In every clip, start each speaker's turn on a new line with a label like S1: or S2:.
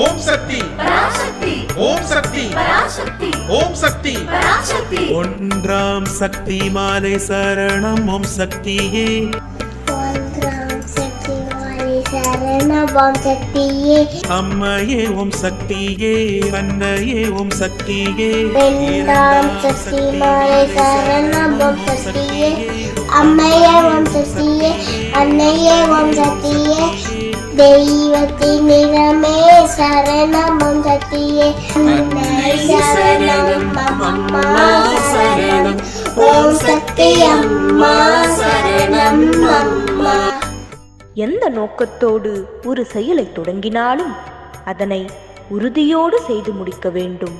S1: ஓம் சக்தி
S2: பராசக்தி
S1: ஓம் சக்தி
S2: பராசக்தி
S1: ஓம் சக்தி
S2: பராசக்தி
S3: ஒன்றாம் சக்தி மாலை சரணம் ஓம் சக்தியே
S4: ஒன்றாம் சக்தி மாலை சரணம் ஓம் சக்தியே
S3: அம்மையே ஓம் சக்தியே அன்னையே ஓம் சக்தியே
S4: இரண்டாம் சக்தி மாலை சரணம் ஓம் சக்தியே அம்மையே ஓம் சக்தியே அன்னையே ஓம் சக்தியே தெய்வத்தின் நிறமே சரணம் ஓம் சக்தியே அன்னை சரணம் அம்மா சரணம் ஓம் சக்தி அம்மா சரணம் அம்மா.
S5: எந்த நோக்கத்தோடு ஒரு செயலை தொடங்கினாலும் அதனை உறுதியோடு செய்து முடிக்க வேண்டும்.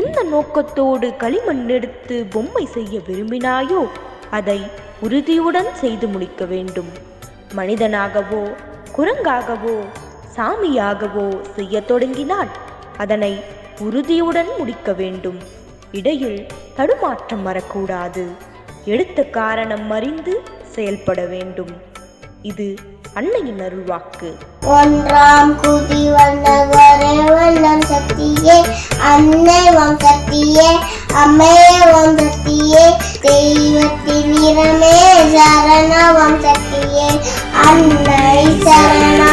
S5: எந்த நோக்கத்தோடு களிமண் எடுத்து பொம்மை செய்ய விரும்பினாயோ அதை உறுதியுடன் செய்து முடிக்க வேண்டும். மனிதனாகவோ குரங்காகவோ சாமியாகவோ செய்ய தொடங்கினால் அதனை உறுதியுடன் முடிக்க வேண்டும். இடையில் தடுமாற்றம் வரக்கூடாது. எடுத்த காரணம் அறிந்து செயல்பட வேண்டும். இது அன்னையின் அருள்வாக்கு.
S4: ஒன்றாம் கூடி வந்தவரே வல்லம் சக்தியே அன்னை ஓம் சக்தியே அம்மையே ஓம் சக்தியே தெய்வத்தின் நிறமே சரணம் ஓம் சக்தியே அன்னை சரணம்